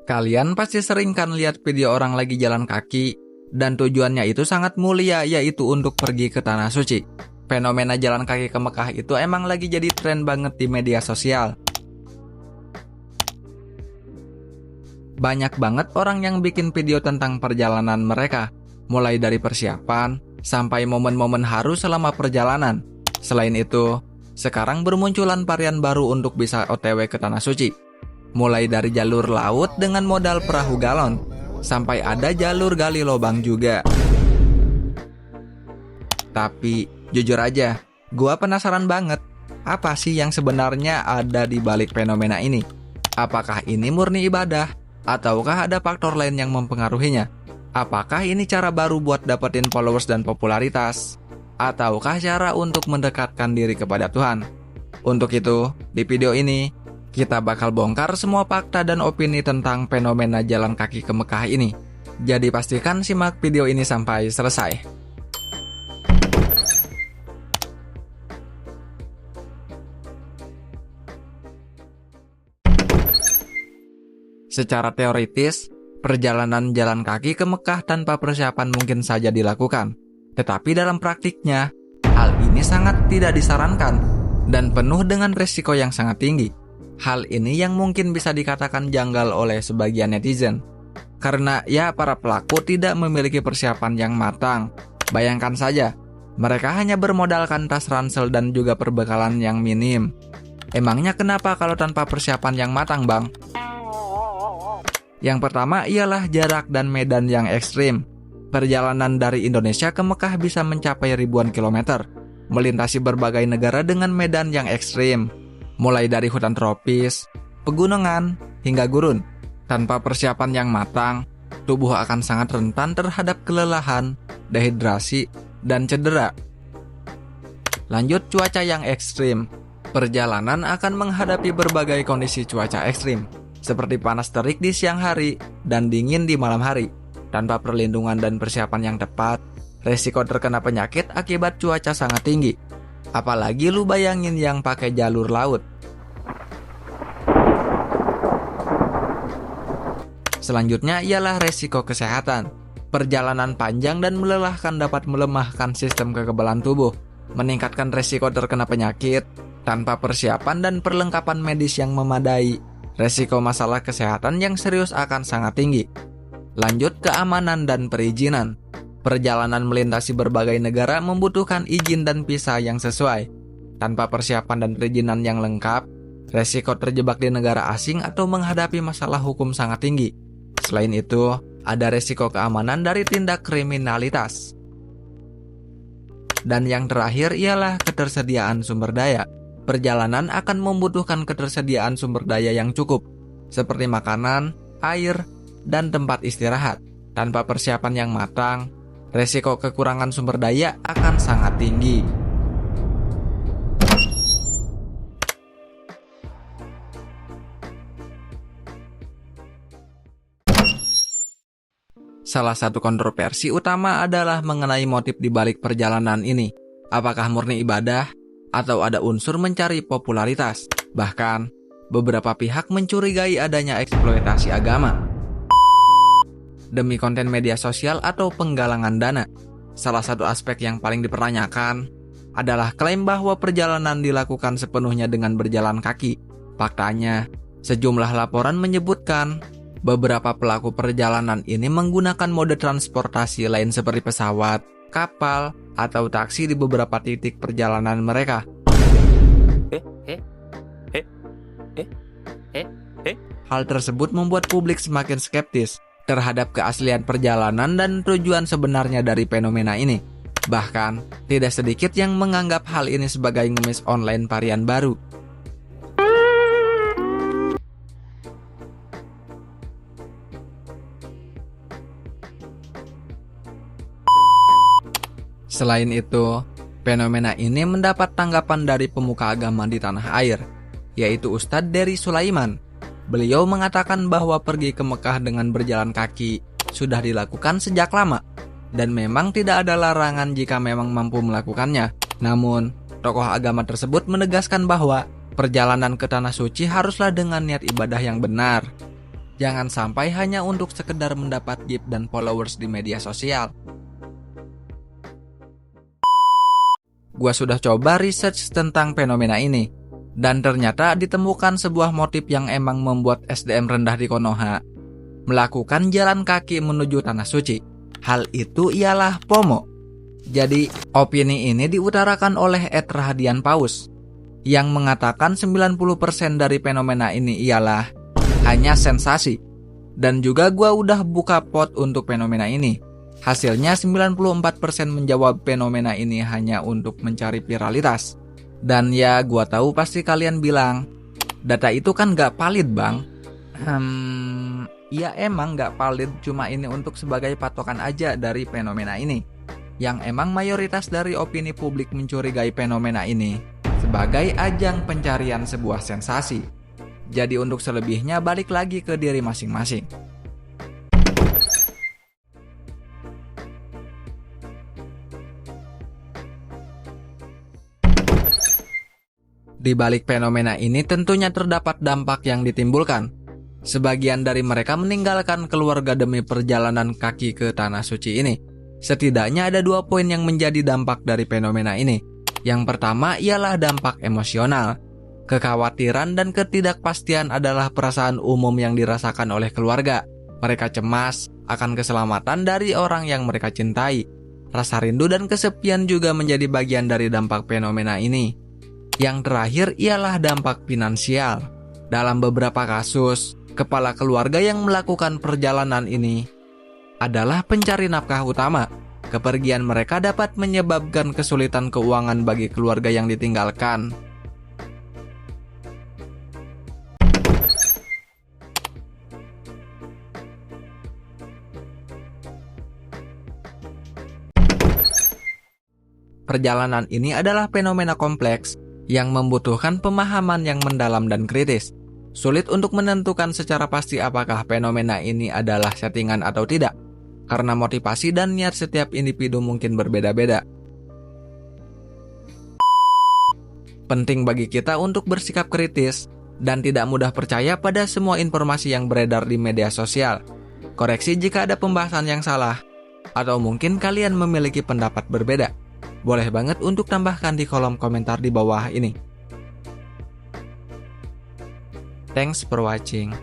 Kalian pasti sering kan lihat video orang lagi jalan kaki, dan tujuannya itu sangat mulia, yaitu untuk pergi ke Tanah Suci. Fenomena jalan kaki ke Mekah itu emang lagi jadi tren banget di media sosial. Banyak banget orang yang bikin video tentang perjalanan mereka, mulai dari persiapan, sampai momen-momen haru selama perjalanan. Selain itu, sekarang bermunculan varian baru untuk bisa OTW ke Tanah Suci. Mulai dari jalur laut dengan modal perahu galon, sampai ada jalur gali lubang juga. Tapi, jujur aja, gua penasaran banget, apa sih yang sebenarnya ada di balik fenomena ini? Apakah ini murni ibadah? Ataukah ada faktor lain yang mempengaruhinya? Apakah ini cara baru buat dapetin followers dan popularitas? Ataukah cara untuk mendekatkan diri kepada Tuhan? Untuk itu, di video ini, kita bakal bongkar semua fakta dan opini tentang fenomena jalan kaki ke Mekah ini. Jadi pastikan simak video ini sampai selesai. Secara teoritis, perjalanan jalan kaki ke Mekah tanpa persiapan mungkin saja dilakukan. Tetapi dalam praktiknya, hal ini sangat tidak disarankan dan penuh dengan risiko yang sangat tinggi. Hal ini yang mungkin bisa dikatakan janggal oleh sebagian netizen. Karena ya para pelaku tidak memiliki persiapan yang matang. Bayangkan saja, mereka hanya bermodalkan tas ransel dan juga perbekalan yang minim. Emangnya kenapa kalau tanpa persiapan yang matang, Bang? Yang pertama ialah jarak dan medan yang ekstrim. Perjalanan dari Indonesia ke Mekah bisa mencapai ribuan kilometer, melintasi berbagai negara dengan medan yang ekstrim. Mulai dari hutan tropis, pegunungan, hingga gurun. Tanpa persiapan yang matang, tubuh akan sangat rentan terhadap kelelahan, dehidrasi, dan cedera. Lanjut, cuaca yang ekstrim. Perjalanan akan menghadapi berbagai kondisi cuaca ekstrim, seperti panas terik di siang hari dan dingin di malam hari. Tanpa perlindungan dan persiapan yang tepat, resiko terkena penyakit akibat cuaca sangat tinggi. Apalagi lu bayangin yang pakai jalur laut. Selanjutnya ialah resiko kesehatan. Perjalanan panjang dan melelahkan dapat melemahkan sistem kekebalan tubuh, meningkatkan resiko terkena penyakit. Tanpa persiapan dan perlengkapan medis yang memadai, resiko masalah kesehatan yang serius akan sangat tinggi. Lanjut, keamanan dan perizinan. Perjalanan melintasi berbagai negara membutuhkan izin dan visa yang sesuai. Tanpa persiapan dan perizinan yang lengkap, resiko terjebak di negara asing atau menghadapi masalah hukum sangat tinggi. Selain itu, ada resiko keamanan dari tindak kriminalitas. Dan yang terakhir ialah ketersediaan sumber daya. Perjalanan akan membutuhkan ketersediaan sumber daya yang cukup, seperti makanan, air, dan tempat istirahat. Tanpa persiapan yang matang, resiko kekurangan sumber daya akan sangat tinggi. Salah satu kontroversi utama adalah mengenai motif di balik perjalanan ini. Apakah murni ibadah atau ada unsur mencari popularitas? Bahkan, beberapa pihak mencurigai adanya eksploitasi agama demi konten media sosial atau penggalangan dana. Salah satu aspek yang paling dipertanyakan adalah klaim bahwa perjalanan dilakukan sepenuhnya dengan berjalan kaki. Faktanya, sejumlah laporan menyebutkan beberapa pelaku perjalanan ini menggunakan mode transportasi lain seperti pesawat, kapal, atau taksi di beberapa titik perjalanan mereka. Hal tersebut membuat publik semakin skeptis terhadap keaslian perjalanan dan tujuan sebenarnya dari fenomena ini. Bahkan, tidak sedikit yang menganggap hal ini sebagai ngemis online varian baru. Selain itu, fenomena ini mendapat tanggapan dari pemuka agama di tanah air, yaitu Ustadz Dery Sulaiman. Beliau mengatakan bahwa pergi ke Mekah dengan berjalan kaki sudah dilakukan sejak lama, dan memang tidak ada larangan jika memang mampu melakukannya. Namun, tokoh agama tersebut menegaskan bahwa perjalanan ke Tanah Suci haruslah dengan niat ibadah yang benar. Jangan sampai hanya untuk sekedar mendapat gift dan followers di media sosial. Gua sudah coba research tentang fenomena ini, dan ternyata ditemukan sebuah motif yang emang membuat SDM rendah di Konoha melakukan jalan kaki menuju Tanah Suci. Hal itu ialah FOMO. Jadi, opini ini diutarakan oleh Ed Rahadian Paus, yang mengatakan 90% dari fenomena ini ialah hanya sensasi. Dan juga gua udah buka pot untuk fenomena ini. Hasilnya 94% menjawab fenomena ini hanya untuk mencari viralitas. Dan ya gua tahu pasti kalian bilang, data itu kan gak valid bang. Ya emang gak valid, cuma ini untuk sebagai patokan aja dari fenomena ini. Yang emang mayoritas dari opini publik mencurigai fenomena ini sebagai ajang pencarian sebuah sensasi. Jadi untuk selebihnya balik lagi ke diri masing-masing. Di balik fenomena ini tentunya terdapat dampak yang ditimbulkan. Sebagian dari mereka meninggalkan keluarga demi perjalanan kaki ke Tanah Suci ini. Setidaknya ada 2 poin yang menjadi dampak dari fenomena ini. Yang pertama ialah dampak emosional. Kekhawatiran dan ketidakpastian adalah perasaan umum yang dirasakan oleh keluarga. Mereka cemas akan keselamatan dari orang yang mereka cintai. Rasa rindu dan kesepian juga menjadi bagian dari dampak fenomena ini. Yang terakhir ialah dampak finansial. Dalam beberapa kasus, kepala keluarga yang melakukan perjalanan ini adalah pencari nafkah utama. Kepergian mereka dapat menyebabkan kesulitan keuangan bagi keluarga yang ditinggalkan. Perjalanan ini adalah fenomena kompleks yang membutuhkan pemahaman yang mendalam dan kritis. Sulit untuk menentukan secara pasti apakah fenomena ini adalah settingan atau tidak, karena motivasi dan niat setiap individu mungkin berbeda-beda. Penting bagi kita untuk bersikap kritis dan tidak mudah percaya pada semua informasi yang beredar di media sosial. Koreksi jika ada pembahasan yang salah, atau mungkin kalian memiliki pendapat berbeda. Boleh banget untuk tambahkan di kolom komentar di bawah ini. Thanks for watching.